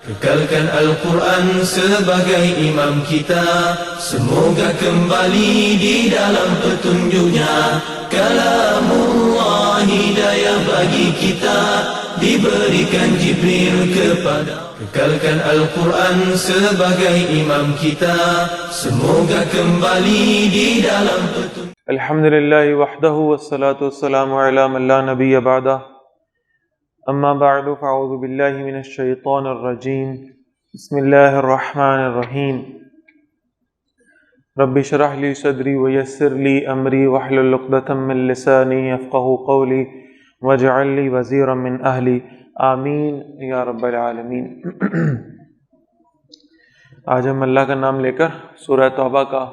Kekalkan Al-Quran sebagai imam kita, semoga kembali di dalam petunjuknya. Kalamullah hidayah bagi kita, diberikan Jibril kepada. Kekalkan Al-Quran sebagai imam kita, semoga kembali di dalam petunjuk. Alhamdulillah wahdahu wassalatu wassalamu ala man la nabiyya ba'dah. أما بعد فأعوذ بالله من الشيطان الرجيم بسم الله الرحمن الرحيم رب اشرح لي صدري ويسر لي أمري واحلل عقدة من لساني يفقهوا قولي واجعل لي وزيرا من أهلي آمین یا رب العالمین۔ آج ہم اللہ کا نام لے کر سورہ توبہ کا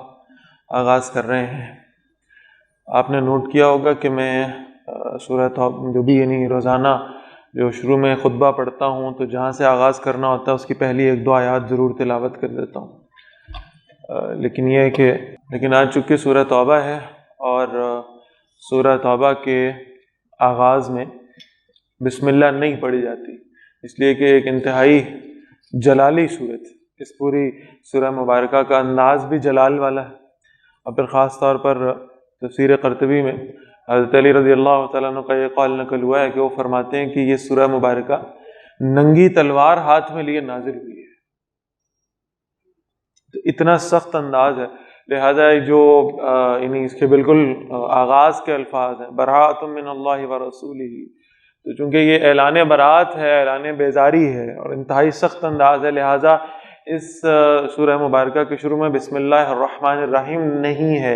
آغاز کر رہے ہیں۔ آپ نے نوٹ کیا ہوگا کہ میں سورہ توبہ جو بھی یعنی روزانہ جو شروع میں خطبہ پڑھتا ہوں تو جہاں سے آغاز کرنا ہوتا ہے اس کی پہلی ایک دو آیات ضرور تلاوت کر دیتا ہوں، لیکن یہ ہے کہ آج چونکہ سورہ توبہ ہے اور سورہ توبہ کے آغاز میں بسم اللہ نہیں پڑھی جاتی، اس لیے کہ ایک انتہائی جلالی صورت، اس پوری سورہ مبارکہ کا انداز بھی جلال والا ہے، اور پھر خاص طور پر تفسیر قرطبی میں حضرت علی رضی اللہ تعالیٰ عنہ کا یہ قول نقل ہوا ہے کہ وہ فرماتے ہیں کہ یہ سورہ مبارکہ ننگی تلوار ہاتھ میں لیے نازل ہوئی ہے، تو اتنا سخت انداز ہے، لہذا جو یعنی اس کے بالکل آغاز کے الفاظ ہیں براءۃ من اللہ ورسولہ، تو چونکہ یہ اعلان برات ہے، اعلان بیزاری ہے اور انتہائی سخت انداز ہے، لہذا اس سورہ مبارکہ کے شروع میں بسم اللہ الرحمن الرحیم نہیں ہے،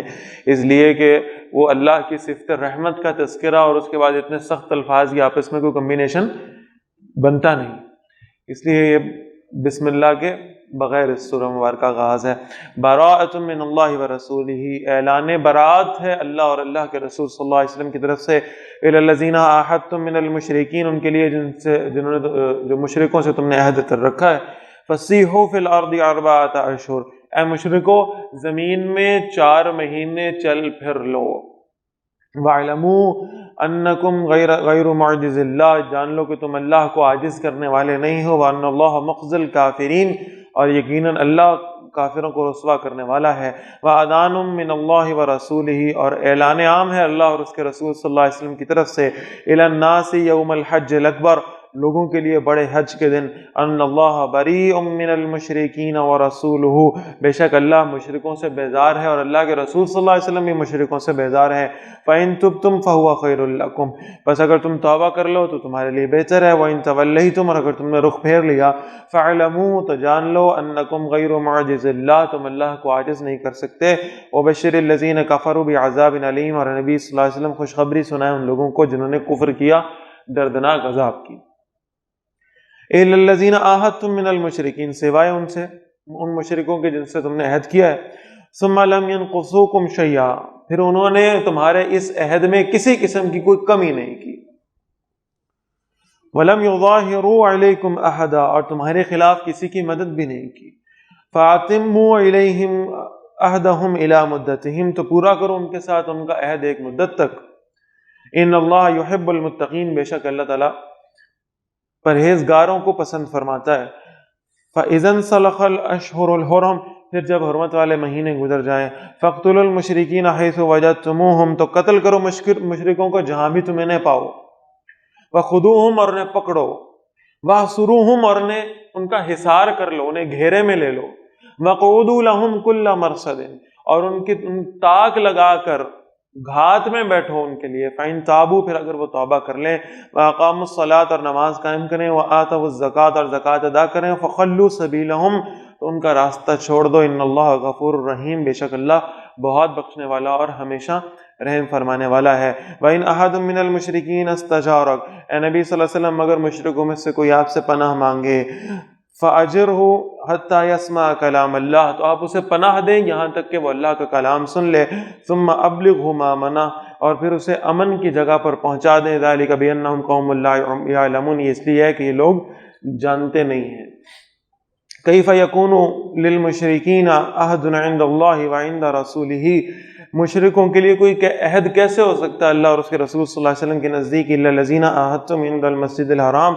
اس لیے کہ وہ اللہ کی صفت رحمت کا تذکرہ اور اس کے بعد اتنے سخت الفاظ کی آپس میں کوئی کمبینیشن بنتا نہیں، اس لیے یہ بسم اللہ کے بغیر اس سورہ مبارکہ کا آغاز ہے۔ براءۃ من اللہ ورسولہ، اعلان برات ہے اللہ اور اللہ کے رسول صلی اللہ علیہ وسلم کی طرف سے، الی الذین عاہدتم من المشرکین، ان کے لیے جنہوں نے جو مشرکوں سے تم نے عہد کر رکھا ہے، فسیحوا فی الارض اربعۃ اشہر، اے مشرکو زمین میں 4 مہینے چل پھر لو، وَاعْلَمُوا أَنَّكُمْ غَيْرُ مُعْجِزِ اللَّهِ، جان لو کہ تم اللہ کو عاجز کرنے والے نہیں ہو، وَأَنَّ اللَّهَ مُخْزِي الْكَافِرِينَ، اور یقیناً اللہ کافروں کو رسوا کرنے والا ہے، وَأَذَانٌ مِّنَ اللَّهِ وَرَسُولِهِ، اور اعلان عام ہے اللہ اور اس کے رسول صلی اللہ علیہ وسلم کی طرف سے، إِلَى النَّاسِ يَوْمَ الْحَجِّ الْأَكْبَرِ، لوگوں کے لیے بڑے حج کے دن، ان اللہ بریء من المشرکین ورسولہ، بے شک اللہ مشرکوں سے بیزار ہے اور اللہ کے رسول صلی اللہ علیہ وسلم بھی مشرکوں سے بیزار ہے، فإن تبتم فهو خیر لکم، بس اگر تم توبہ کر لو تو تمہارے لیے بہتر ہے، وإن تولیتم، اور اگر تم نے رخ پھیر لیا، فاعلموا، تو جان لو، انکم غیر معجز اللہ، تم اللہ کو عاجز نہیں کر سکتے، وبشر الذین کفروا بعذاب علیم، اور نبی صلی اللہ علیہ وسلم خوشخبری سنائے ان لوگوں کو جنہوں نے کفر کیا دردناک عذاب کی۔ اِلَّا الَّذِينَ عَاهَدتُّم مِّنَ الْمُشْرِكِينَ، سوائے ان سے ان مشرکوں کے جن سے تم نے عہد کیا ہے، ثُمَّ لَمْ يَنْقُصُوكُمْ شَيْئًا، پھر انہوں نے تمہارے اس عہد میں کسی قسم کی کوئی کمی نہیں کی، وَلَمْ يُظَاهِرُوا عَلَيْكُمْ أَحَدًا، اور تمہارے خلاف کسی کی مدد بھی نہیں کی، فَأَتِمُّوا إِلَيْهِمْ عَهْدَهُمْ إِلَى مُدَّتِهِمْ، تو پورا کرو ان کے ساتھ ان کا عہد ایک مدت تک، إِنَّ اللَّهَ يُحِبُّ الْمُتَّقِينَ، بے شک اللہ تعالیٰ پرہیزگاروں کو پسند فرماتا ہے، فَإِذَا انْسَلَخَ الْأَشْهُرُ الْحُرُمُ، پھر جب حرمت والے مہینے گزر جائیں، فَاقْتُلُوا الْمُشْرِكِينَ حَيْثُ وَجَدتُّمُوهُمْ، تو قتل کرو مشرکوں کو جہاں بھی تم انہیں پاؤ، وَخُذُوهُمْ، اور انہیں پکڑو، وَاحْصُرُوهُمْ، اور ان کا حصار کر لو، انہیں گھیرے میں لے لو، وَقُعُودُوا لَهُمْ كُلَّ مَرْصَدٍ، اور ان تاک لگا کر گھات میں بیٹھو ان کے لیے، فَإِن تَابُوا، پھر اگر وہ توبہ کر لیں، وَأَقَامُوا الصَّلَاةَ، اور نماز قائم کریں، وَآتَوُا الزَّكَاةَ، اور زکوٰۃ ادا کریں، فَخَلُّوا سَبِيلَهُمْ، تو ان کا راستہ چھوڑ دو، إِنَّ اللَّهَ غَفُورٌ رَحِيمٌ، بے شک اللہ بہت بخشنے والا اور ہمیشہ رحم فرمانے والا ہے۔ وَإِنْ أَحَدٌ مِّنَ الْمُشْرِكِينَ اسْتَجَارَكَ، اے نبی صلی اللہ علیہ وسلم اگر مشرکوں میں سے کوئی آپ سے پناہ مانگے، فَأَجِرْهُ حَتَّى يَسْمَعَ كَلَامَ اللَّهِ، تو آپ اسے پناہ دیں یہاں تک کہ وہ اللہ کا کلام سن لے، ثُمَّ أَبْلِغْهُ مَا مَنَعَ، اور پھر اسے امن کی جگہ پر پہنچا دیں، ذَلِكَ بِأَنَّهُمْ قَوْمٌ لَا يَعْلَمُونَ، یہ اس لیے ہے کہ یہ لوگ جانتے نہیں ہیں۔ كَيْفَ يَكُونُ لِلْمُشْرِكِينَ عَهْدٌ عِندَ اللَّهِ وَعِندَ رَسُولِهِ، مشرکوں کے لیے کوئی عہد کیسے ہو سکتا ہے اللہ اور اس کے رسول صلی اللہ علیہ وسلم کے نزدیک، إِلَّا الَّذِينَ عَاهَدتُّم عِندَ الْمَسْجِدِ الْحَرَامِ،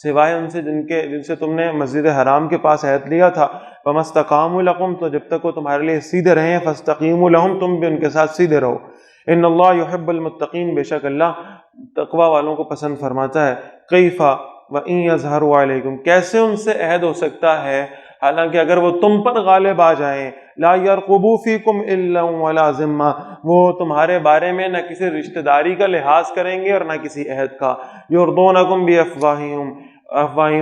سوائے ان سے جن سے تم نے مسجد حرام کے پاس عہد لیا تھا. فَمَا اسْتَقَامُوا لَكُمْ تو جب تک وہ تمہارے لیے سیدھے رہیں فَاسْتَقِیمُوا لَهُمْ تم بھی ان کے ساتھ سیدھے رہو. ان اللہ یحب المتقین بے شک اللہ تقوی والوں کو پسند فرماتا ہے. کیف وَإِن يَظْهَرُوا عَلَيْكُمْ کیسے ان سے عہد ہو سکتا ہے حالانکہ اگر وہ تم پر غالب آ جائیں. لا يرقبوا فيكم الا ولا ذمہ وہ تمہارے بارے میں نہ کسی رشتہ داری کا لحاظ کریں گے اور نہ کسی عہد کا. يرضونكم بافواہہم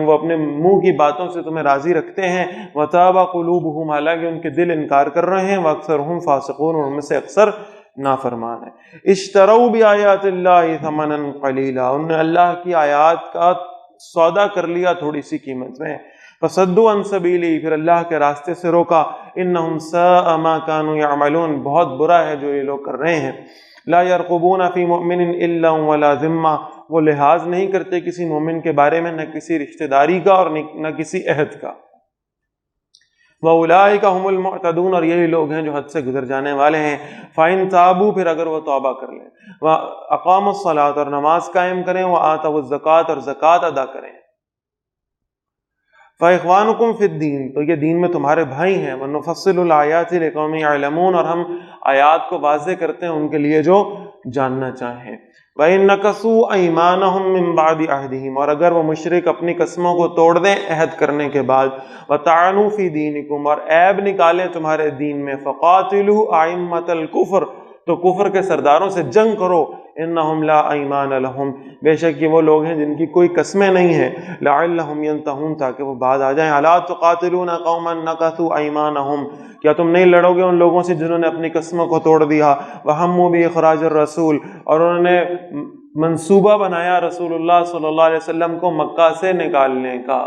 وہ اپنے منہ کی باتوں سے تمہیں راضی رکھتے ہیں. وتابى قلوبهم حالانکہ ان کے دل انکار کر رہے ہیں. واکثرهم فاسقون اور ان میں سے اکثر نافرمان ہیں. اشتروا بآیات اللہ ثمنا قلیلا انہوں نے اللہ کی آیات کا سودا کر لیا تھوڑی سی قیمت میں. فصدوا عن سبیلی پھر اللہ کے راستے سے روکا. انہم ساء ما كانوا يعملون بہت برا ہے جو یہ لوگ کر رہے ہیں. لا يرقبون فی مؤمن الا ولا ذمہ وہ لحاظ نہیں کرتے کسی مومن کے بارے میں نہ کسی رشتہ داری کا اور نہ کسی عہد کا. وَأُولَٰئِكَ هُمُ الْمُعْتَدُونَ اور یہی لوگ ہیں جو حد سے گزر جانے والے ہیں. فَإِن تَابُوا پھر اگر وہ توبہ کر لیں. وَأَقَامُوا الصَّلَاةَ اور نماز قائم کریں. وَآتَوُا الزَّكَاةَ اور زکوٰۃ ادا کریں. فَإِخْوَانُكُمْ فِي الدِّينِ تو یہ دین میں تمہارے بھائی ہیں. وَنُفَصِّلُ الْآيَاتِ لِقَوْمٍ يَعْلَمُونَ اور ہم آیات کو واضح کرتے ہیں ان کے لیے جو جاننا چاہیں. وَإِن نَكَثُوا أَيْمَانَهُم مِّن بَعْدِ عَهْدِهِمْ اور اگر وہ مشرک اپنی قسموں کو توڑ دیں عہد کرنے کے بعد. وَطَعَنُوا فِي دِينِكُمْ اور عیب نکالیں تمہارے دین میں. فَقَاتِلُوا أَئِمَّةَ الْكُفْرِ تو کفر کے سرداروں سے جنگ کرو. انہم لا ایمان لہم بے شک یہ وہ لوگ ہیں جن کی کوئی قسمیں نہیں ہیں. لعلہم ینتہون تاکہ وہ بعد آ جائیں. الا تقاتلون قوما نقضوا ایمانہم کیا تم نہیں لڑو گے ان لوگوں سے جنہوں نے اپنی قسموں کو توڑ دیا. وہموا باخراج الرسول اور انہوں نے منصوبہ بنایا رسول اللہ صلی اللہ علیہ وسلم کو مکہ سے نکالنے کا.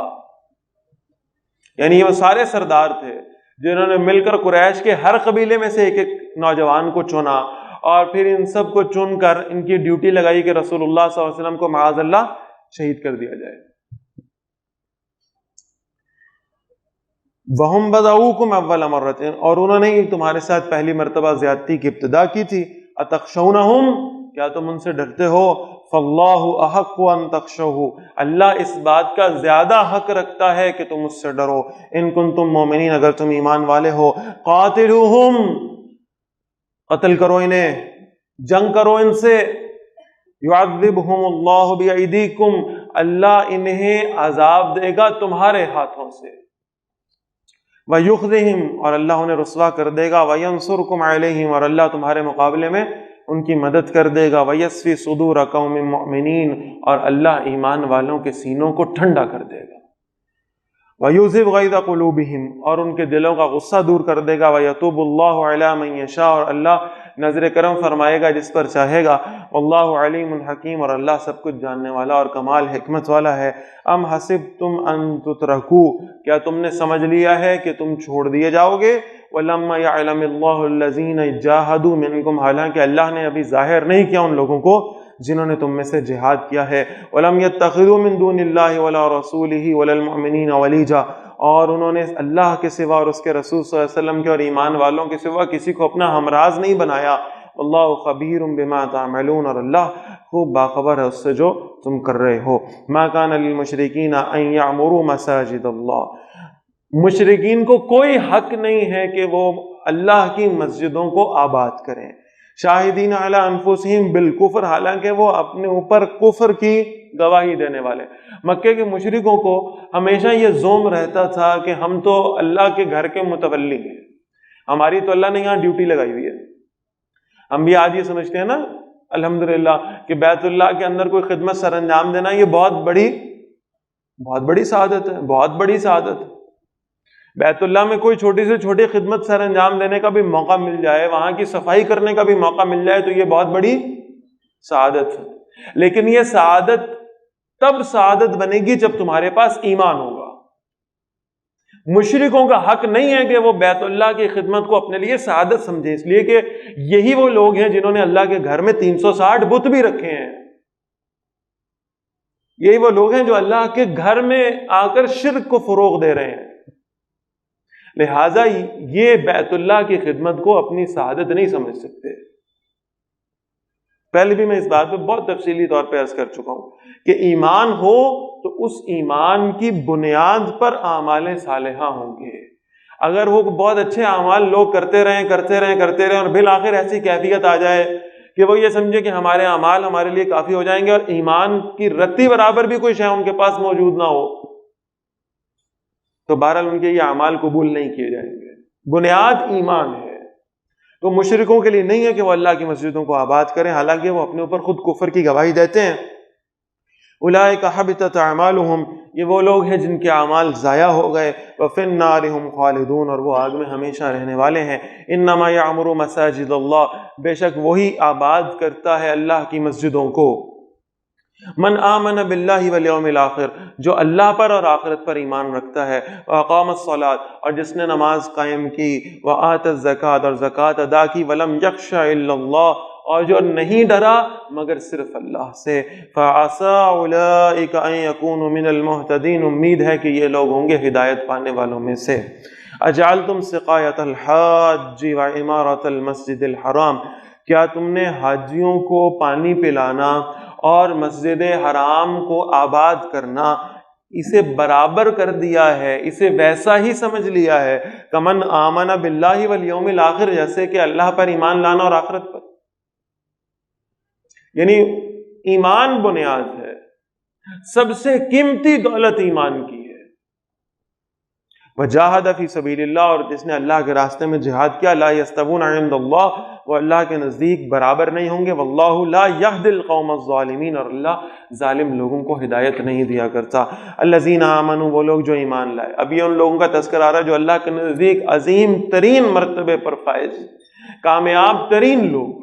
یعنی یہ وہ سارے سردار تھے جنہوں نے مل کر قریش کے ہر قبیلے میں سے ایک ایک نوجوان کو چنا اور پھر ان سب کو چن کر ان کی ڈیوٹی لگائی کہ رسول اللہ صلی اللہ علیہ وسلم کو معاذ اللہ شہید کر دیا جائے. وَهُمْ بَدَؤُوكُمْ أَوَّلَ مَرَّةٍ اور انہوں نے تمہارے ساتھ پہلی مرتبہ زیادتی کی ابتدا کی تھی. أَتَخْشَوْنَهُمْ کیا تم ان سے ڈرتے ہو. فَاللَّهُ أَحَقُّ أَن تَخْشَوْهُ اللہ اس بات کا زیادہ حق رکھتا ہے کہ تم اس سے ڈرو. إِن كُنتُم مُؤْمِنِينَ اگر تم ایمان والے ہو. قَاتِلُوهُمْ قتل کرو انہیں جنگ کرو ان سے. يُعَذِّبْهُمُ اللَّهُ بِأَيْدِيكُمْ اللہ انہیں عذاب دے گا تمہارے ہاتھوں سے. وَيُخْزِهِمْ اور اللہ انہیں رسوا کر دے گا. وَيَنْصُرْكُمْ عَلَيْهِمْ اور اللہ تمہارے مقابلے میں ان کی مدد کر دے گا. وَيَسْفِ صُدُورَ قَوْمٍ مُؤْمِنِينَ اور اللہ ایمان والوں کے سینوں کو ٹھنڈا کر دے گا. وَيُذْهِبْ غَيْظَ قُلُوبِهِمْ اور ان کے دلوں کا غصہ دور کر دے گا. وَيَتُوبُ اللَّهُ عَلَىٰ مَن يَشَاءُ اور اللہ نظر کرم فرمائے گا جس پر چاہے گا. وَاللَّهُ عَلِيمٌ حَكِيمٌ اور اللہ سب کچھ جاننے والا اور کمال حکمت والا ہے. ام حسبتم ان تترکوا کیا تم نے سمجھ لیا ہے کہ تم چھوڑ دیے جاؤ گے. وَلَمَّا يَعْلَمِ اللَّهُ الَّذِينَ جَاهَدُوا مِنكُمْ حالانکہ اللہ نے ابھی ظاہر نہیں کیا ان لوگوں کو جنہوں نے تم میں سے جہاد کیا ہے. وَلَمْ يَتَّخِذُوا مِن دُونِ اللَّهِ وَلَا رَسُولِهِ وَلَا الْمُؤْمِنِينَ وَلِيجًا اور انہوں نے اللہ کے سوا اور اس کے رسول صلی اللہ علیہ وسلم کے اور ایمان والوں کے سوا کسی کو اپنا ہمراز نہیں بنایا. اللہ خبیر بما تعملون اور اللہ خوب باخبر ہے اس سے جو تم کر رہے ہو. ما کان للمشرکین ان یعمروا مساجد اللہ مشرکین کو کوئی حق نہیں ہے کہ وہ اللہ کی مسجدوں کو آباد کریں. شاہدین علی انفسہم بالکفر حالانکہ وہ اپنے اوپر کفر کی گواہی دینے والے. مکے کے مشرکوں کو ہمیشہ یہ زوم رہتا تھا کہ ہم تو اللہ کے گھر کے متولی ہیں, ہماری تو اللہ نے یہاں ڈیوٹی لگائی ہوئی ہے. ہم بھی آج یہ سمجھتے ہیں نا الحمدللہ کہ بیت اللہ کے اندر کوئی خدمت سر انجام دینا یہ بہت بڑی سعادت ہے, بہت بڑی سعادت. بیت اللہ میں کوئی چھوٹی سے چھوٹی خدمت سر انجام دینے کا بھی موقع مل جائے, وہاں کی صفائی کرنے کا بھی موقع مل جائے تو یہ بہت بڑی سعادت ہے. لیکن یہ سعادت تب سعادت بنے گی جب تمہارے پاس ایمان ہوگا. مشرکوں کا حق نہیں ہے کہ وہ بیت اللہ کی خدمت کو اپنے لیے سعادت سمجھیں, اس لیے کہ یہی وہ لوگ ہیں جنہوں نے اللہ کے گھر میں 360 بت بھی رکھے ہیں. یہی وہ لوگ ہیں جو اللہ کے گھر میں آ کر شرک کو فروغ دے رہے ہیں. لہٰذا یہ بیت اللہ کی خدمت کو اپنی سعادت نہیں سمجھ سکتے. پہلے بھی میں اس بات پہ بہت تفصیلی طور پہ عرض کر چکا ہوں کہ ایمان ہو تو اس ایمان کی بنیاد پر اعمال صالحہ ہوں گے. اگر وہ بہت اچھے اعمال لوگ کرتے رہیں اور بالآخر ایسی کیفیت آ جائے کہ وہ یہ سمجھے کہ ہمارے اعمال ہمارے لیے کافی ہو جائیں گے اور ایمان کی رتی برابر بھی کوئی شے ان کے پاس موجود نہ ہو، تو بہرحال ان کے یہ اعمال قبول نہیں کیے جائیں گے. بنیاد ایمان ہے. تو مشرکوں کے لیے نہیں ہے کہ وہ اللہ کی مسجدوں کو آباد کریں، حالانکہ وہ اپنے اوپر خود کفر کی گواہی دیتے ہیں. اولئک حبطت اعمالهم، یہ وہ لوگ ہیں جن کے اعمال ضائع ہو گئے. وفی النار هم خالدون، اور وہ آگ میں ہمیشہ رہنے والے ہیں. انما یعمر مساجد اللہ، بے شک وہی آباد کرتا ہے اللہ کی مسجدوں کو. من آمن باللہ والیوم الاخر، جو اللہ پر اور آخرت پر ایمان رکھتا ہے. واقام الصلاۃ، اور جس نے نماز قائم کی. وآت الزکوٰۃ، اور زکوٰۃ ادا کی. ولم یخش الا اللہ، اور جو نہیں ڈرا مگر صرف اللہ سے. فعسى اولئک ان یکونوا من المہتدین، امید ہے کہ یہ لوگ ہوں گے ہدایت پانے والوں میں سے. اجعلتم سقایۃ الحاج وعمارۃ المسجد الحرام، کیا تم نے حاجیوں کو پانی پلانا اور مسجد حرام کو آباد کرنا اسے برابر کر دیا ہے، اسے ویسا ہی سمجھ لیا ہے کمن آمن باللہ والیوم الاخر، جیسے کہ اللہ پر ایمان لانا اور آخرت پر. یعنی ایمان بنیاد ہے، سب سے قیمتی دولت ایمان کی ہے. وجاہد فی سبیل اللہ، اور جس نے اللہ کے راستے میں جہاد کیا. لا یستوون عند اللہ، وہ اللہ کے نزدیک برابر نہیں ہوں گے. واللہ لا یہدی القوم الظالمین، اور اللہ ظالم لوگوں کو ہدایت نہیں دیا کرتا. الذین آمنوا، وہ لوگ جو ایمان لائے. اب یہ ان لوگوں کا تذکرہ آ رہا ہے جو اللہ کے نزدیک عظیم ترین مرتبے پر فائز، کامیاب ترین لوگ.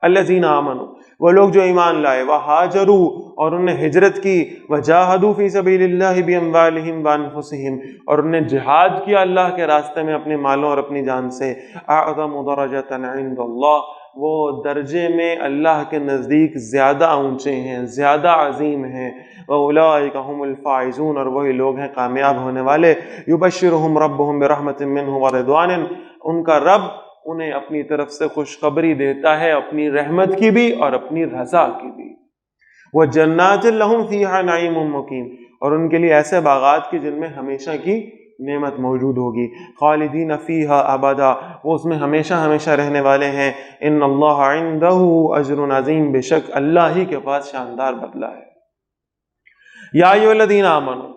الذین آمنوا، وہ لوگ جو ایمان لائے. وہاجروا، اور انہوں نے ہجرت کی. وجاہدوا فی سبیل اللہ باموالہم وانفسہم، اور انہوں نے جہاد کیا اللہ کے راستے میں اپنے مالوں اور اپنی جان سے. اعظم درجۃ عند اللہ، وہ درجے میں اللہ کے نزدیک زیادہ اونچے ہیں، زیادہ عظیم ہیں. واولئک هم الفائزون، اور وہی لوگ ہیں کامیاب ہونے والے. یبشرہم ربہم برحمت منہ ورضوان، ان کا رب انہیں اپنی طرف سے خوشخبری دیتا ہے اپنی رحمت کی بھی اور اپنی رضا کی بھی. وَجَنَّاتٍ لَهُمْ فِيهَا نَعِيمٌ مُقِيمٌ، اور ان کے لیے ایسے باغات کی جن میں ہمیشہ کی نعمت موجود ہوگی. خالدین فیہا ابدا، وہ اس میں ہمیشہ ہمیشہ رہنے والے ہیں. ان اللہ عندہ اجر عظیم، بے شک اللہ ہی کے پاس شاندار بدلہ ہے. یا ایھا الذین آمنوا،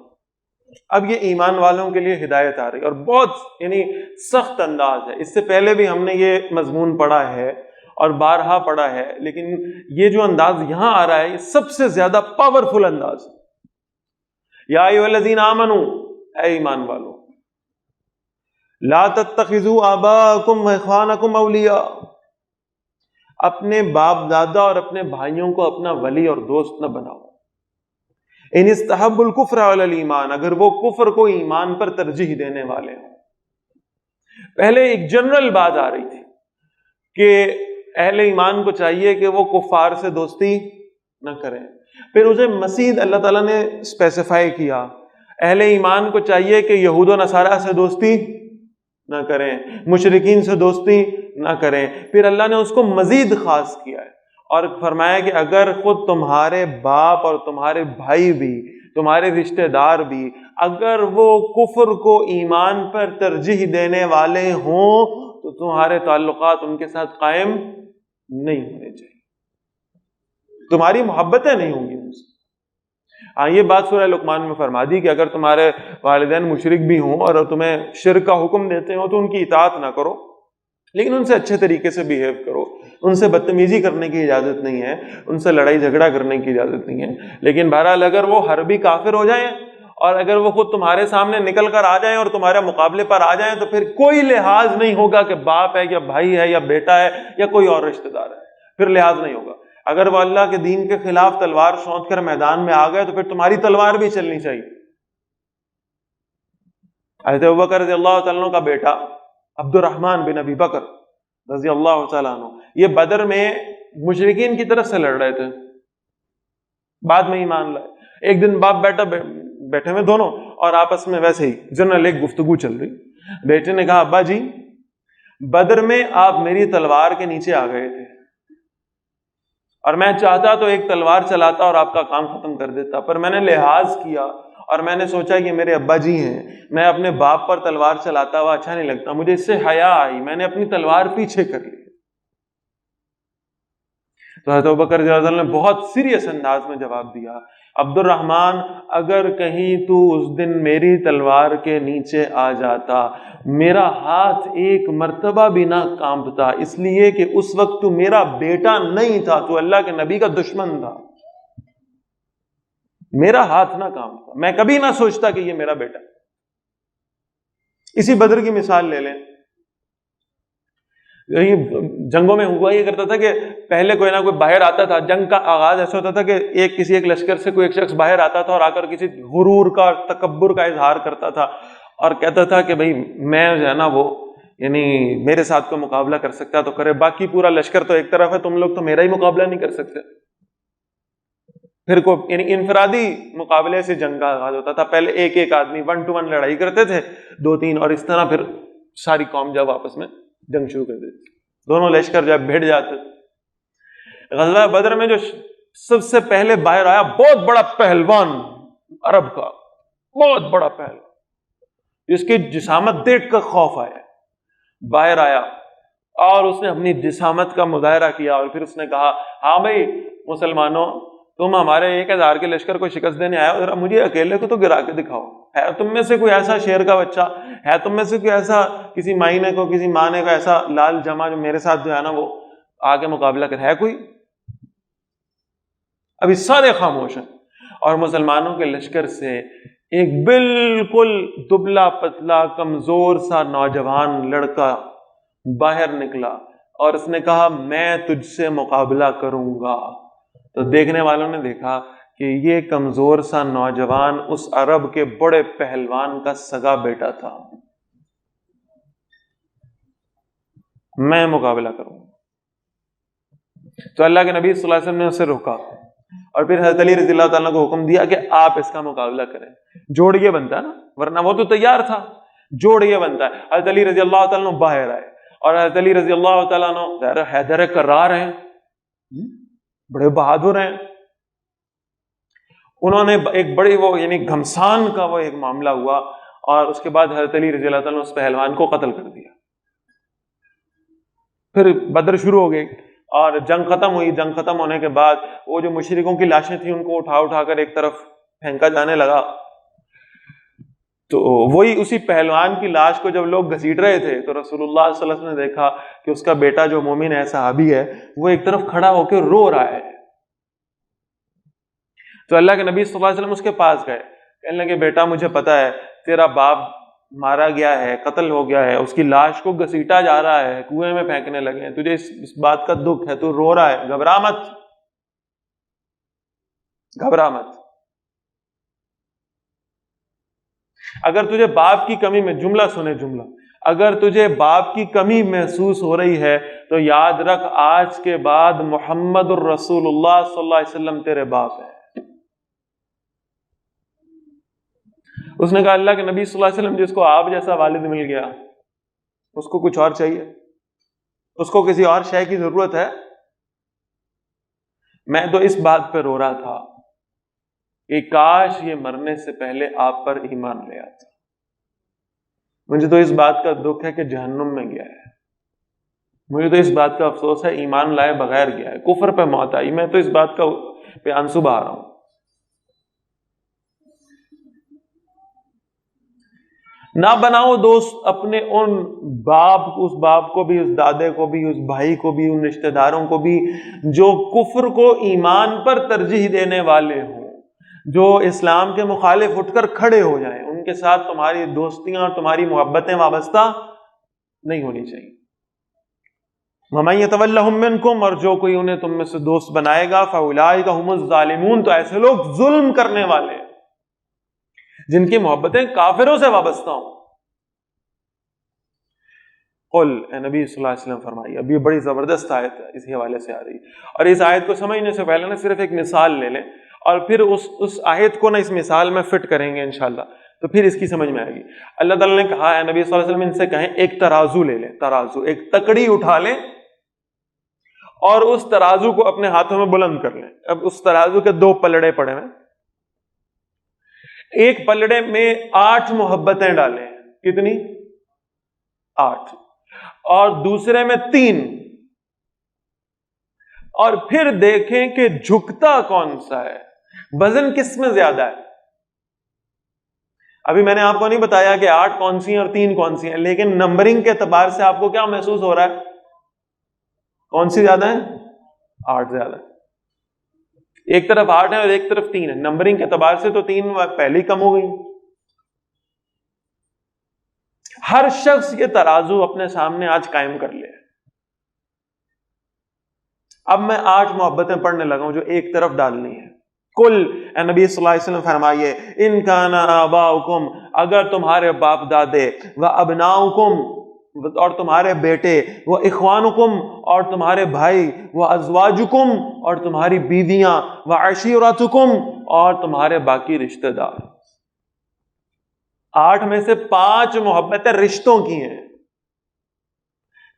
اب یہ ایمان والوں کے لیے ہدایت آ رہی اور بہت یعنی سخت انداز ہے. اس سے پہلے بھی ہم نے یہ مضمون پڑھا ہے اور بارہا پڑھا ہے، لیکن یہ جو انداز یہاں آ رہا ہے یہ سب سے زیادہ پاورفل انداز ہے. یا ایھا الذین آمنوا، اے ایمان والو، لا تتخذوا آباءکم واخوانکم اولیاء، اپنے باپ دادا اور اپنے بھائیوں کو اپنا ولی اور دوست نہ بناؤ. ان استحب الکفر علی الایمان، اگر وہ کفر کو ایمان پر ترجیح دینے والے ہوں. پہلے ایک جنرل بات آ رہی تھی کہ اہل ایمان کو چاہیے کہ وہ کفار سے دوستی نہ کریں. پھر اسے مزید اللہ تعالیٰ نے اسپیسیفائی کیا، اہل ایمان کو چاہیے کہ یہود و نصارہ سے دوستی نہ کریں، مشرکین سے دوستی نہ کریں. پھر اللہ نے اس کو مزید خاص کیا ہے اور فرمایا کہ اگر خود تمہارے باپ اور تمہارے بھائی بھی، تمہارے رشتہ دار بھی، اگر وہ کفر کو ایمان پر ترجیح دینے والے ہوں تو تمہارے تعلقات ان کے ساتھ قائم نہیں ہونے چاہیے، تمہاری محبتیں نہیں ہوں گی ان سے. ہاں، یہ بات سورہ لقمان میں فرما دی کہ اگر تمہارے والدین مشرک بھی ہوں اور تمہیں شرک کا حکم دیتے ہوں تو ان کی اطاعت نہ کرو، لیکن ان سے اچھے طریقے سے بیہیو کرو. ان سے بدتمیزی کرنے کی اجازت نہیں ہے، ان سے لڑائی جھگڑا کرنے کی اجازت نہیں ہے. لیکن بہرحال اگر وہ حربی کافر ہو جائیں اور اگر وہ خود تمہارے سامنے نکل کر آ جائیں اور تمہارے مقابلے پر آ جائیں تو پھر کوئی لحاظ نہیں ہوگا کہ باپ ہے یا بھائی ہے یا بیٹا ہے یا کوئی اور رشتہ دار ہے، پھر لحاظ نہیں ہوگا. اگر وہ اللہ کے دین کے خلاف تلوار سونت کر میدان میں آ گئے تو پھر تمہاری تلوار بھی چلنی چاہیے. حضرت ابوبکر رضی اللہ تعالیٰ عنہ کا بیٹا عبد الرحمن بن ابی بکر رضی اللہ تعالیٰ عنہ، یہ بدر میں مشرکین کی طرف سے لڑ رہے تھے، بعد میں ایمان لائے. ایک دن باپ بیٹا بیٹھے ہوئے دونوں اور آپس میں ویسے ہی جنرل ایک گفتگو چل رہی. بیٹے نے کہا ابا جی، بدر میں آپ میری تلوار کے نیچے آ گئے تھے اور میں چاہتا تو ایک تلوار چلاتا اور آپ کا کام ختم کر دیتا، پر میں نے لحاظ کیا اور میں نے سوچا کہ میرے ابا جی ہیں، میں اپنے باپ پر تلوار چلاتا ہوا اچھا نہیں لگتا، مجھے اس سے حیا آئی، میں نے اپنی تلوار پیچھے کر لی۔ تو حضرت ابوبکر رضی اللہ عنہ نے بہت سیریس انداز میں جواب دیا، عبد الرحمن اگر کہیں تو اس دن میری تلوار کے نیچے آ جاتا، میرا ہاتھ ایک مرتبہ بھی نہ کانپتا، اس لیے کہ اس وقت تو میرا بیٹا نہیں تھا، تو اللہ کے نبی کا دشمن تھا، میرا ہاتھ نہ کانپتا، میں کبھی نہ سوچتا کہ یہ میرا بیٹا۔ اسی بدر کی مثال لے لیں، جنگوں میں ہوا یہ کرتا تھا کہ پہلے کوئی نہ کوئی باہر آتا تھا، جنگ کا آغاز ایسا ہوتا تھا کہ کسی ایک لشکر سے کوئی ایک شخص باہر آتا تھا اور آ کر کسی غرور کا تکبر کا اظہار کرتا تھا اور کہتا تھا کہ بھائی میں جو ہے نا وہ یعنی میرے ساتھ کوئی مقابلہ کر سکتا تو کرے، باقی پورا لشکر تو ایک طرف ہے، تم لوگ تو میرا ہی مقابلہ نہیں کر سکتے۔ پھر کوئی یعنی انفرادی مقابلے سے جنگ کا آغاز ہوتا تھا، پہلے ایک ایک آدمی 1 to 1 لڑائی کرتے تھے، 2-3، اور اس طرح پھر ساری قوم جب آپس میں جنگ شروع کر دیتی، دونوں لشکر جب بھیڑ جاتے۔ غزوہ بدر میں جو سب سے پہلے باہر آیا بہت بڑا پہلوان عرب کا، بہت بڑا پہلوان جس کی جسامت دیکھ کر خوف آیا، باہر آیا اور اس نے اپنی جسامت کا مظاہرہ کیا اور پھر اس نے کہا ہاں بھائی مسلمانوں، تم ہمارے 1000 کے لشکر کو شکست دینے آئے ہو، ذرا مجھے اکیلے کو تو گرا کے دکھاؤ، ہے تم میں سے کوئی ایسا شیر کا بچہ، ہے تم میں سے کوئی ایسا کسی مائنے کو کسی مانے کو ایسا لال جمع جو میرے ساتھ جو ہے نا وہ آگے مقابلہ کر، ہے کوئی؟ ابھی سارے خاموش ہیں، اور مسلمانوں کے لشکر سے ایک بالکل دبلا پتلا کمزور سا نوجوان لڑکا باہر نکلا اور اس نے کہا میں تجھ سے مقابلہ کروں گا۔ تو دیکھنے والوں نے دیکھا کہ یہ کمزور سا نوجوان اس عرب کے بڑے پہلوان کا سگا بیٹا تھا، میں مقابلہ کروں گا۔ تو اللہ کے نبی صلی اللہ علیہ وسلم نے اسے روکا اور پھر حضرت علی رضی اللہ تعالیٰ کو حکم دیا کہ آپ اس کا مقابلہ کریں، جوڑ یہ بنتا ہے نا، ورنہ وہ تو تیار تھا، جوڑ یہ بنتا ہے۔ حضرت علی رضی اللہ تعالیٰ عنہ باہر آئے اور حضرت علی رضی اللہ تعالیٰ عنہ حیدر کرار ہیں، بڑے بہادر ہیں، انہوں نے ایک بڑی وہ یعنی گھمسان کا وہ ایک معاملہ ہوا اور اس کے بعد حضرت علی رضی اللہ تعالیٰ عنہ اس پہلوان کو قتل کر دیا۔ پھر بدر شروع ہو گئی اور جنگ ختم ہوئی۔ جنگ ختم ہونے کے بعد وہ جو مشرکوں کی لاشیں تھیں ان کو اٹھا کر ایک طرف پھینکا جانے لگا، تو وہی اسی پہلوان کی لاش کو جب لوگ گھسیٹ رہے تھے تو رسول اللہ صلی اللہ علیہ وسلم نے دیکھا کہ اس کا بیٹا جو مومن ہے، صحابی ہے، وہ ایک طرف کھڑا ہو کے رو رہا ہے۔ تو اللہ کے نبی صلی اللہ علیہ وسلم اس کے پاس گئے، کہنے لگے بیٹا مجھے پتا ہے تیرا باپ مارا گیا ہے، قتل ہو گیا ہے، اس کی لاش کو گھسیٹا جا رہا ہے، کنویں میں پھینکنے لگے ہیں، تجھے اس بات کا دکھ ہے، تو رو رہا ہے، گھبرا مت، گھبرا مت۔ اگر تجھے باپ کی کمی میں، جملہ سنے جملہ، اگر تجھے باپ کی کمی محسوس ہو رہی ہے تو یاد رکھ آج کے بعد محمد الرسول اللہ صلی اللہ علیہ وسلم تیرے باپ ہے۔ اس نے کہا اللہ کے نبی صلی اللہ علیہ وسلم جس کو آپ جیسا والد مل گیا اس کو کچھ اور چاہیے، اس کو کسی اور شے کی ضرورت ہے؟ میں تو اس بات پہ رو رہا تھا کہ کاش یہ مرنے سے پہلے آپ پر ایمان لے آتا۔ مجھے تو اس بات کا دکھ ہے کہ جہنم میں گیا ہے، مجھے تو اس بات کا افسوس ہے ایمان لائے بغیر گیا ہے، کفر پہ موت آئی، میں تو اس بات کا پہ آنسو بہا رہا ہوں۔ نہ بناؤ دوست اپنے ان باپ، اس باپ کو بھی، اس دادے کو بھی، اس بھائی کو بھی، ان رشتہ داروں کو بھی جو کفر کو ایمان پر ترجیح دینے والے ہوں، جو اسلام کے مخالف اٹھ کر کھڑے ہو جائیں، ان کے ساتھ تمہاری دوستیاں اور تمہاری محبتیں وابستہ نہیں ہونی چاہیے۔ وَمَن يَتَوَلَّهُم مِّنكُمْ، اور جو کوئی انہیں تم میں سے دوست بنائے گا، فَأُولَٰئِكَ هُمُ الظَّالِمُونَ، تو ایسے لوگ ظلم کرنے والے ہیں جن کی محبتیں کافروں سے وابستہ ہوں۔ قل، اے نبی صلی اللہ علیہ وسلم فرمائیے، اب یہ بڑی زبردست آیت ہے، اسی حوالے سے آ رہی ہے، اور اس آیت کو سمجھنے سے پہلے نا صرف ایک مثال لے لیں اور پھر اس آیت کو نا اس مثال میں فٹ کریں گے انشاءاللہ، تو پھر اس کی سمجھ میں آئے گی۔ اللہ تعالیٰ نے کہا ہے نبی صلی اللہ علیہ وسلم ان سے کہیں ایک ترازو لے لیں، ترازو، ایک تکڑی اٹھا لیں اور اس ترازو کو اپنے ہاتھوں میں بلند کر لیں. اب اس ترازو کے 2 پلڑے پڑے ہیں. ایک پلڑے میں 8 محبتیں ڈالیں. کتنی؟ 8. اور دوسرے میں 3. اور پھر دیکھیں کہ جھکتا کون سا ہے, وزن کس میں زیادہ ہے. ابھی میں نے آپ کو نہیں بتایا کہ 8 کون سی ہیں اور 3 کون سی ہیں, لیکن نمبرنگ کے اعتبار سے آپ کو کیا محسوس ہو رہا ہے؟ کون سی زیادہ ہے؟ 8 زیادہ ہے. ایک طرف 8 ہے اور ایک طرف 3 ہے. نمبرنگ کے اعتبار سے تو 3 پہلے کم ہو گئی. ہر شخص یہ ترازو اپنے سامنے آج قائم کر لے. اب میں 8 محبتیں پڑھنے لگا ہوں جو ایک طرف ڈالنی ہے. کل اے نبی صلی اللہ علیہ وسلم فرمائیے, ان کان آباؤکم, اگر تمہارے باپ دادے, و ابناؤکم, اور تمہارے بیٹے, وہ اخوانکم, اور تمہارے بھائی, وہ ازواجکم, اور تمہاری بیویاں, وہ عشیرتکم, اور تمہارے باقی رشتہ دار. 8 میں سے 5 محبتیں رشتوں کی ہیں.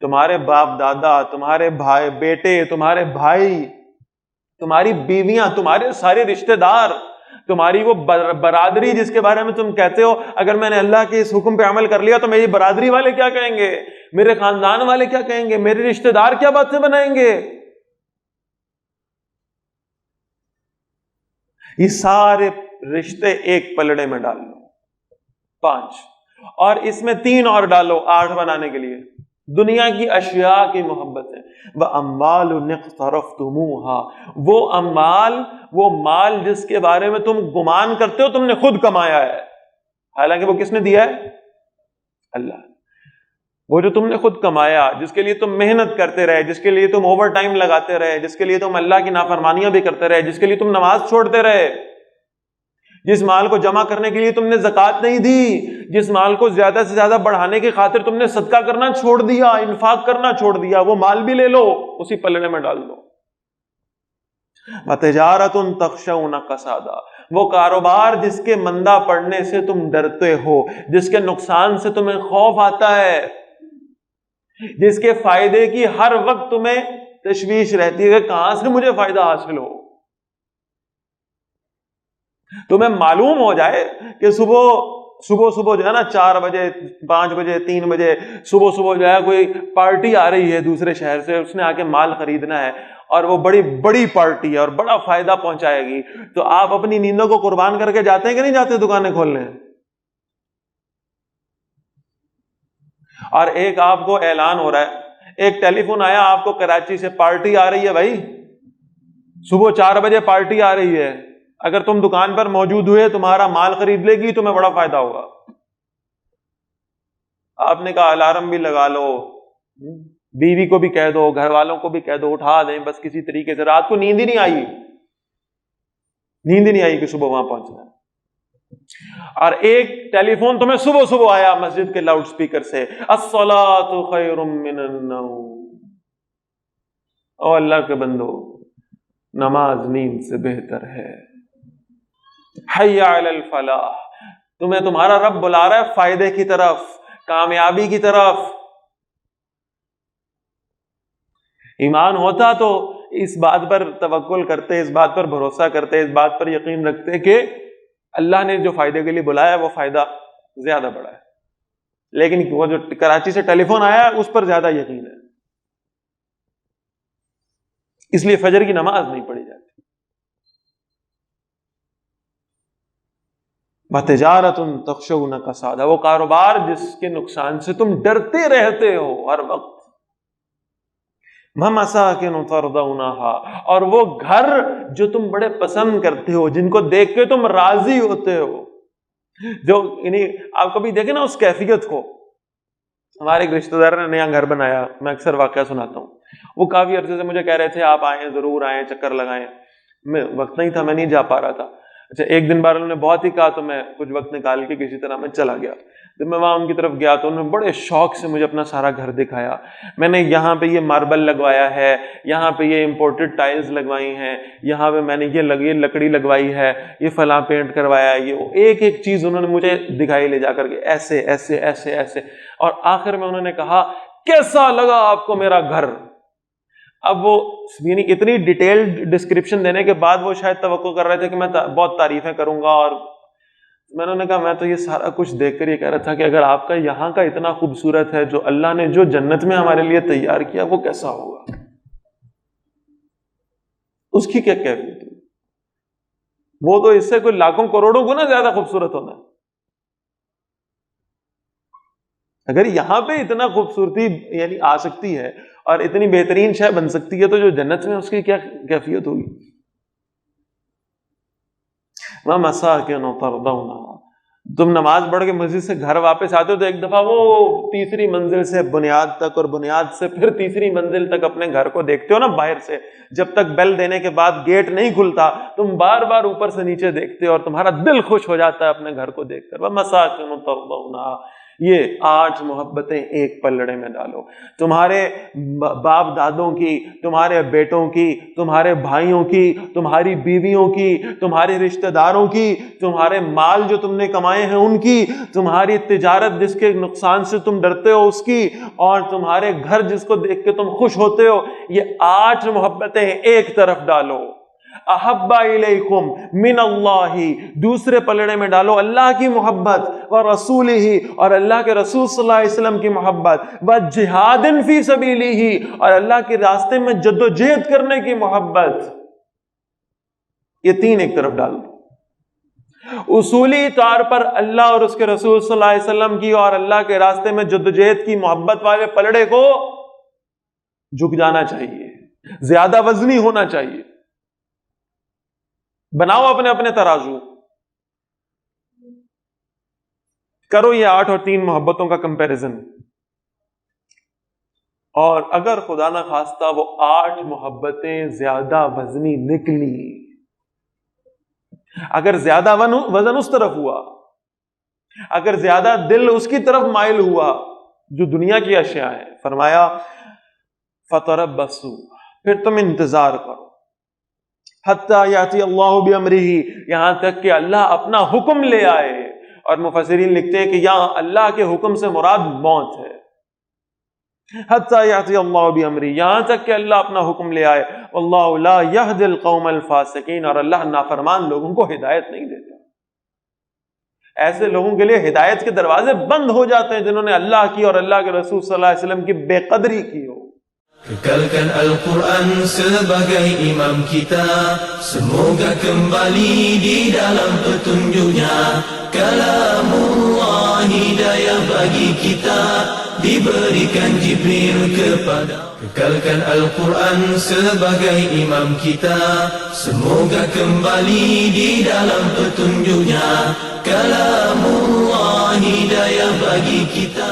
تمہارے باپ دادا, تمہارے بھائی بیٹے, تمہارے بھائی, تمہاری بیویاں, تمہارے سارے رشتہ دار, تمہاری وہ برادری جس کے بارے میں تم کہتے ہو اگر میں نے اللہ کے اس حکم پہ عمل کر لیا تو میری برادری والے کیا کہیں گے, میرے خاندان والے کیا کہیں گے, میرے رشتہ دار کیا باتیں بنائیں گے. یہ سارے رشتے ایک پلڑے میں ڈال لو. 5 اور اس میں 3 اور ڈالو 8 بنانے کے لیے. دنیا کی اشیاء کی محبت ہے. وَأَمْوَالُ اقْتَرَفْتُمُوهَا, وہ اموال, وہ مال جس کے بارے میں تم گمان کرتے ہو تم نے خود کمایا ہے, حالانکہ وہ کس نے دیا ہے؟ اللہ. وہ جو تم نے خود کمایا, جس کے لیے تم محنت کرتے رہے, جس کے لیے تم اوور ٹائم لگاتے رہے, جس کے لیے تم اللہ کی نافرمانیاں بھی کرتے رہے, جس کے لیے تم نماز چھوڑتے رہے, جس مال کو جمع کرنے کے لیے تم نے زکوٰۃ نہیں دی, جس مال کو زیادہ سے زیادہ بڑھانے کی خاطر تم نے صدقہ کرنا چھوڑ دیا, انفاق کرنا چھوڑ دیا, وہ مال بھی لے لو, اسی پلڑے میں ڈال دو. وَتِجَارَةٌ تَخْشَوْنَ كَسَادًا, وہ کاروبار جس کے مندہ پڑنے سے تم ڈرتے ہو, جس کے نقصان سے تمہیں خوف آتا ہے, جس کے فائدے کی ہر وقت تمہیں تشویش رہتی ہے کہ کہاں سے مجھے فائدہ حاصل ہو. تمہیں معلوم ہو جائے کہ صبح جو ہے نا 4 بجے 5 بجے 3 بجے صبح جو ہے کوئی پارٹی آ رہی ہے دوسرے شہر سے, اس نے آ کے مال خریدنا ہے اور وہ بڑی پارٹی ہے اور بڑا فائدہ پہنچائے گی, تو آپ اپنی نیندوں کو قربان کر کے جاتے ہیں کہ نہیں جاتے دکانیں کھولنے؟ اور ایک آپ کو اعلان ہو رہا ہے, ایک ٹیلی فون آیا آپ کو کراچی سے, پارٹی آ رہی ہے بھائی, صبح 4 بجے پارٹی آ رہی ہے, اگر تم دکان پر موجود ہوئے تمہارا مال خرید لے گی, تمہیں بڑا فائدہ ہوگا. آپ نے کہا الارم بھی لگا لو, بیوی کو بھی کہہ دو, گھر والوں کو بھی کہہ دو, اٹھا دیں بس کسی طریقے سے. رات کو نیند ہی نہیں آئی کہ صبح وہاں پہنچنا ہے. اور ایک ٹیلی فون تمہیں صبح آیا مسجد کے لاؤڈ سپیکر سے, الصلاۃ خیر من النوم, او اللہ کے بندو نماز نیند سے بہتر ہے. حی علی الفلاح, تمہیں تمہارا رب بلا رہا ہے فائدے کی طرف, کامیابی کی طرف. ایمان ہوتا تو اس بات پر توکل کرتے, اس بات پر بھروسہ کرتے, اس بات پر یقین رکھتے کہ اللہ نے جو فائدے کے لیے بلایا وہ فائدہ زیادہ بڑا ہے. لیکن وہ جو کراچی سے ٹیلی فون آیا اس پر زیادہ یقین ہے, اس لیے فجر کی نماز نہیں پڑھی جاتی. وَتِجَارَةٌ تَخْشَوْنَ كَسَادًا, وہ کاروبار جس کے نقصان سے تم ڈرتے رہتے ہو ہر وقت. وَمَسَاكِنُ تَرْضَوْنَهَا, اور وہ گھر جو تم بڑے پسند کرتے ہو, جن کو دیکھ کے تم راضی ہوتے ہو, جو یعنی آپ کبھی دیکھیں نا اس کیفیت کو. ہمارے ایک رشتہ دار نے نیا گھر بنایا, میں اکثر واقعہ سناتا ہوں, وہ کافی عرصے سے مجھے کہہ رہے تھے آپ آئیں, ضرور آئیں, چکر لگائیں. میں وقت نہیں تھا, میں نہیں جا پا رہا تھا. اچھا ایک دن بار انہوں نے بہت ہی کہا تو میں کچھ وقت نکال کے کسی طرح میں چلا گیا. جب میں وہاں ان کی طرف گیا تو انہوں نے بڑے شوق سے مجھے اپنا سارا گھر دکھایا. میں نے یہاں پہ یہ ماربل لگوایا ہے, یہاں پہ یہ امپورٹڈ ٹائلز لگوائی ہیں, یہاں پہ میں نے یہ لکڑی لگوائی ہے, یہ فلاں پینٹ کروایا ہے. یہ ایک چیز انہوں نے مجھے دکھائی لے جا کر کے, ایسے ایسے ایسے ایسے. اور آخر میں انہوں نے کہا کیسا لگا آپ کو میرا گھر؟ اب وہ یعنی اتنی ڈیٹیلڈ ڈسکرپشن دینے کے بعد وہ شاید توقع کر رہے تھے کہ میں بہت تعریفیں کروں گا، اور میں نے کہا میں تو یہ سارا کچھ دیکھ کر یہ کہہ رہا تھا کہ اگر آپ کا یہاں کا اتنا خوبصورت ہے، جو اللہ نے جو جنت میں ہمارے لیے تیار کیا وہ کیسا ہوگا، اس کی کیا کیفیت ہے؟ وہ تو اس سے کوئی لاکھوں کروڑوں گنا زیادہ خوبصورت ہونا ہے۔ اگر یہاں پہ اتنا خوبصورتی یعنی آ سکتی ہے اور اتنی بہترین شے بن سکتی ہے، تو جو جنت میں اس کی کیا کیفیت ہوگی؟ وَمَسَاكِنُ تَرْضَوْنَهَا، تم نماز پڑھ کے مسجد سے گھر واپس آتے ہو تو ایک دفعہ وہ تیسری منزل سے بنیاد تک، اور بنیاد سے پھر تیسری منزل تک اپنے گھر کو دیکھتے ہو نا باہر سے، جب تک بیل دینے کے بعد گیٹ نہیں کھلتا تم بار بار اوپر سے نیچے دیکھتے ہو، اور تمہارا دل خوش ہو جاتا ہے اپنے گھر کو دیکھ کر۔ وَمَسَاكِنُ تَرْضَوْنَهَا، یہ 8 محبتیں ایک پلڑے میں ڈالو، تمہارے باپ دادوں کی، تمہارے بیٹوں کی، تمہارے بھائیوں کی، تمہاری بیویوں کی، تمہارے رشتہ داروں کی، تمہارے مال جو تم نے کمائے ہیں ان کی، تمہاری تجارت جس کے نقصان سے تم ڈرتے ہو اس کی، اور تمہارے گھر جس کو دیکھ کے تم خوش ہوتے ہو، یہ 8 محبتیں ایک طرف ڈالو۔ احب الیکم من اللہ، دوسرے پلڑے میں ڈالو اللہ کی محبت، ورسولہ، اور اللہ کے رسول صلی اللہ علیہ وسلم کی محبت، وجہاد فی سبیلہ، اور اللہ کے راستے میں جد و جہد کرنے کی محبت۔ یہ 3 ایک طرف ڈال دو۔ اصولی طور پر اللہ اور اس کے رسول صلی اللہ علیہ وسلم کی اور اللہ کے راستے میں جد و جہد کی محبت والے پلڑے کو جھک جانا چاہیے، زیادہ وزنی ہونا چاہیے۔ بناؤ اپنے اپنے ترازو، کرو یہ 8 اور 3 محبتوں کا کمپیریزن، اور اگر خدا نہ خواستہ وہ 8 محبتیں زیادہ وزنی نکلی، اگر زیادہ وزن اس طرف ہوا، اگر زیادہ دل اس کی طرف مائل ہوا جو دنیا کی اشیاء ہے، فرمایا فَتَرَبَّصُوا، پھر تم انتظار کرو، حَتَّى يَأْتِيَ اللَّهُ بِأَمْرِهِ، یہاں تک کہ اللہ اپنا حکم لے آئے۔ اور مفسرین لکھتے ہیں کہ یہاں اللہ کے حکم سے مراد موت ہے۔ حَتَّى يَأْتِيَ اللَّهُ بِأَمْرِهِ، یہاں تک کہ اللہ اپنا حکم لے آئے۔ وَاللَّهُ لَا يَهْدِي الْقَوْمَ الْفَاسِقِينَ، اور اللہ نافرمان لوگوں کو ہدایت نہیں دیتا۔ ایسے لوگوں کے لیے ہدایت کے دروازے بند ہو جاتے ہیں جنہوں نے اللہ کی اور اللہ کے رسول صلی اللہ علیہ وسلم کی بے قدری کی ہو۔ Kekalkan Al-Quran sebagai imam kita, semoga kembali di dalam petunjuknya. Kalamullah hidayah bagi kita, diberikan Jibril kepada. Kekalkan Al-Quran sebagai imam kita, semoga kembali di dalam petunjuknya. Kalamullah hidayah bagi kita.